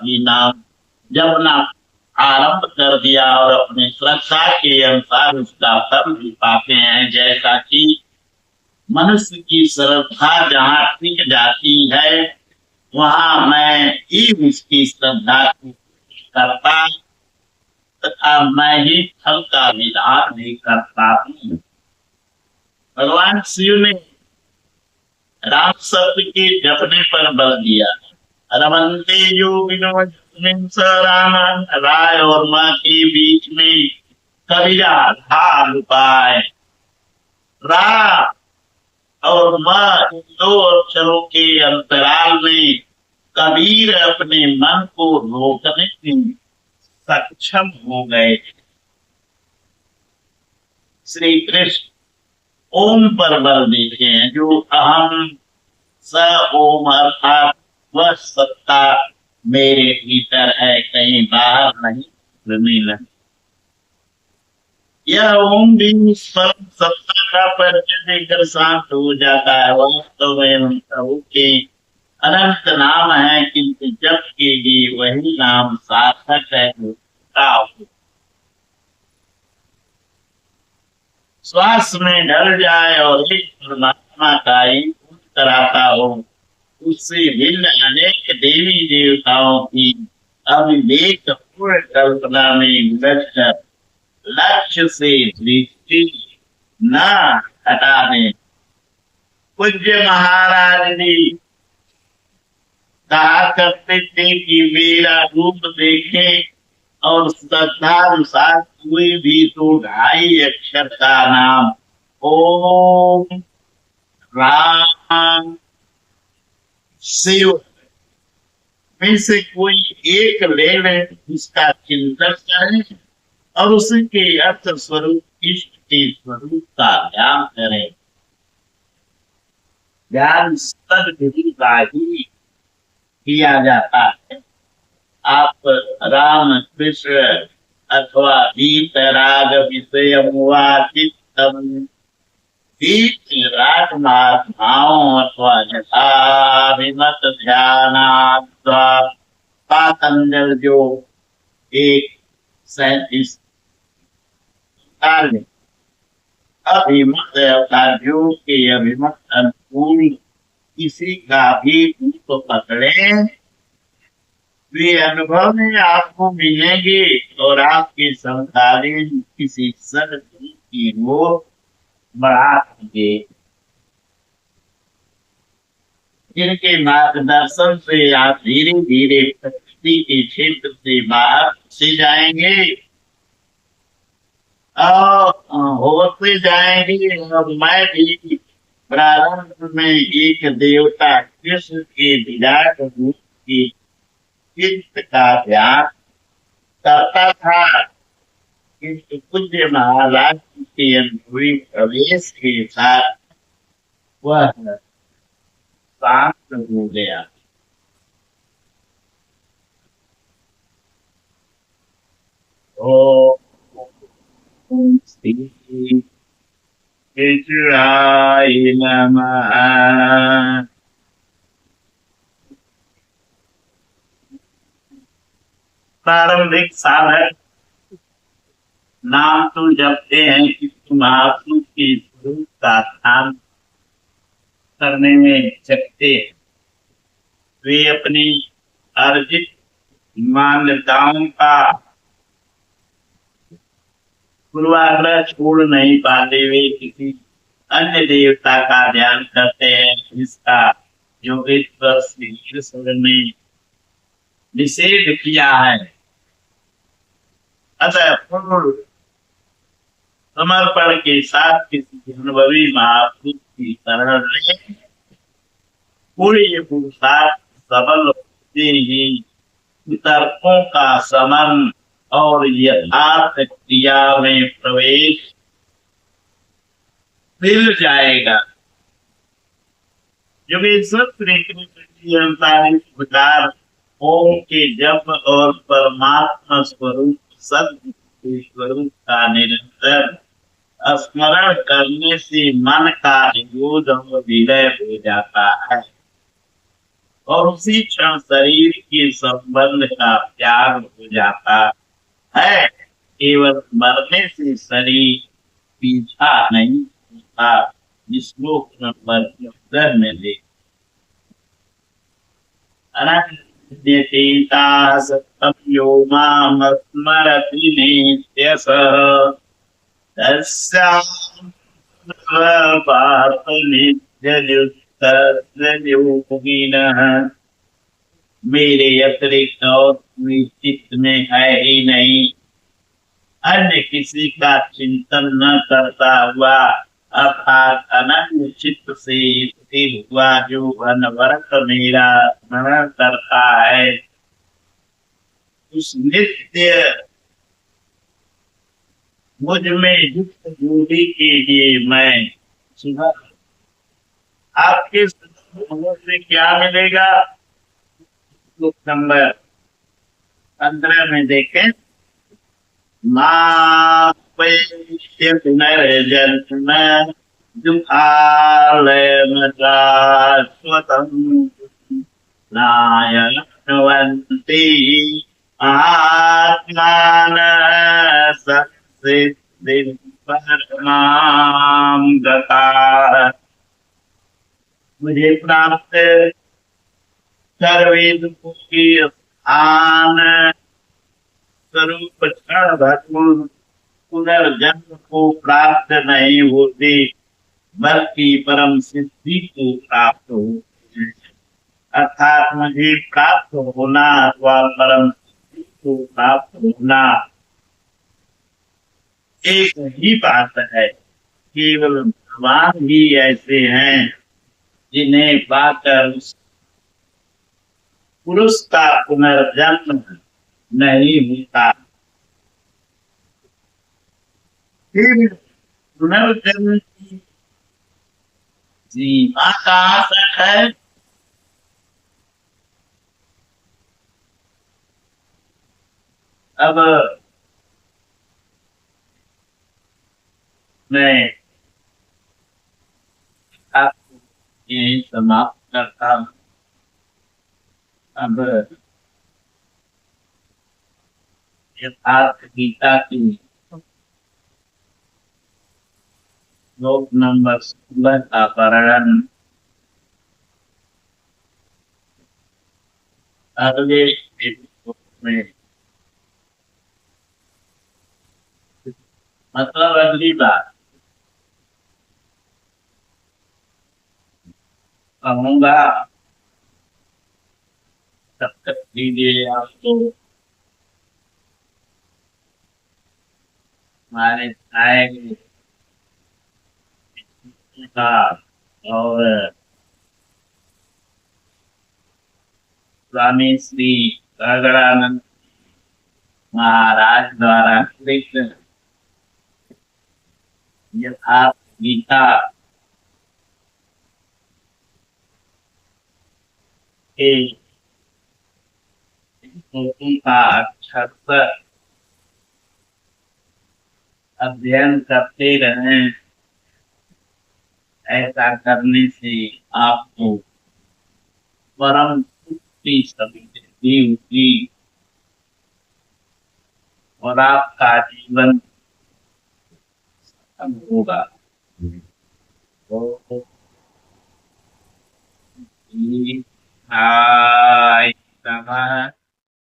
ही नाम जपना आरंभ कर दिया और अपने श्रद्धा के अनुसार उसका फल भी पाते हैं। जैसा कि मनुष्य की श्रद्धा जहाँ टिक जाती है वहां मैं ही उसकी श्रद्धा को करता तथा मैं ही फल का विधान भी करता हूँ। भगवान शिव ने राम शब्द के जपने पर बल दिया। रमनते योगिनो जिसमें स राम, राय और माँ के बीच में कबीरा ढाल पाए। रा और माँ इन दो अक्षरों के अंतराल में कबीर अपने मन को रोकने में सक्षम हो गए। श्री कृष्ण ओम पर बल देते हैं। जो अहम स ओम अर्थात वह सत्ता मेरे भीतर है, कहीं बाहर नहीं, जमीन। यह ओम भी परम सत्ता का परिचय देकर शांत हो जाता है। वास्तव में प्रभु के अनंत नाम है, किंतु जप के लिए वही नाम सार्थक है जो श्वास में ढल जाए और एक परमात्मा का ही कराता हो। उससे भिन्न अनेक देवी देवताओं की अविवेक पूर्ण कल्पना में उलझकर लक्ष्य से दृष्टि न हटाने। पूज्य महाराज जी कहा करते थे कि मेरा रूप देखे और श्रद्धानुसार कोई भी तो 2.5 अक्षर का नाम ओम राम शिव में से कोई एक ले ले, उसका चिंतन करें और उसके अर्थ स्वरूप इष्ट के स्वरूप का ध्यान करें। ध्यान सदगुरु का ही किया जाता है। आप राम कृष्ण अथवा गीत राग विषय चित्तम गीत राग महात्माओं अथवा यथाभिमत ध्यानात्वा पातंजल जो एक 37 अभिमत कार्यों के अभिमत अनुकूल किसी का भी रूप पकड़े वे अनुभव में आपको मिलेंगे और आपके समकालीन किसी सदगुरु की ओर बढ़ा देंगे। जिनके मार्गदर्शन से आप धीरे धीरे प्रकृति के क्षेत्र से बाहर से जाएंगे और होते जाएंगे। और मैं भी प्रारंभ में एक देवता कृष्ण के विराट रूप की चित्त का ध्यान करता था, किंतु पूज्य महाराज के अनुभवी प्रवेश के साथ वह शांत हो गया। ओम श्री कृष्णाय नमः। प्रारंभिक साधक नाम तो जपते हैं कि महापुरुष के स्वरूप का ध्यान करने में जगते वे अपनी अर्जित मान्यताओं का पूर्वाग्रह छोड़ नहीं पाते। वे किसी अन्य देवता का ध्यान करते हैं जिसका योगेश्वर श्री कृष्ण ने निषेध किया है। अतः पूर्ण समर्पण के साथ किसी अनुभवी महापुरुष की शरण लें। पूरी पुरुषार्थ सबल होते ही तर्कों का समन और यथार्थ क्रिया में प्रवेश मिल जाएगा। योगेश्वर श्री कृष्ण की 39 प्रकार ओम के जप और परमात्मा स्वरूप सद्गुरु स्वरूप का निरंतर स्मरण करने से मन का निरोध और विलय हो जाता है। और उसी क्षण शरीर के संबंध का त्याग हो जाता है। केवल मरने से शरीर पीछा नहीं होता। श्लोक नंबर 10 में देख अनन्यचेता सततं यो मामस्मरति नित्यशः तस्याहं सर्वपापनित्ययुक्तस्य योगिनः। मेरे अतिरिक्त और कोई चित्त में है ही नहीं, अन्य किसी का चिंतन न करता हुआ अर्थात अनन्य चित्त से स्थिर हुआ जो अनवरत मेरा स्मरण करता है, उस नित्य मुझ में युक्त जोड़ी के लिए मैं सुबह आपके होने से क्या मिलेगा। श्लोक नंबर 15 में देखें, मापैत्य पुनर्जन्म दुःखालयमशाश्वतम् नायनवन्ति महात्मानः संसिद्धिं परमां गताः। मुझे प्राप्त सर्वे दुखों के स्थान स्वरूप क्षण भस्म पुनर्जन्म को प्राप्त नहीं होते, बल्कि परम सिद्धि को प्राप्त होते हैं। अर्थात मुझे प्राप्त होना अथवा परम सिद्धि को प्राप्त होना एक ही बात है। केवल भगवान ही ऐसे हैं जिन्हें पाकर पुरुष का पुनर्जन्म नहीं होता। फिर पुनर्जन्म की सीमा कहाँ तक है। अब मैं आपको यही समाप्त करता हूँ। अब यथार्थ गीता की श्लोक नंबर 16 का वर्णन अगले श्लोक में, मतलब अगली बार कहूंगा। तब तक लीजिए आपको हमारे आएंगे का और स्वामी श्री गगड़ानंद महाराज द्वारा कृत यथार्थ गीता के श्लोकों का अक्षर अध्ययन करते रहें। ऐसा करने से आपको परम सुख की समृद्धि होगी और आपका जीवन सफल होगा। तो हाय नमः।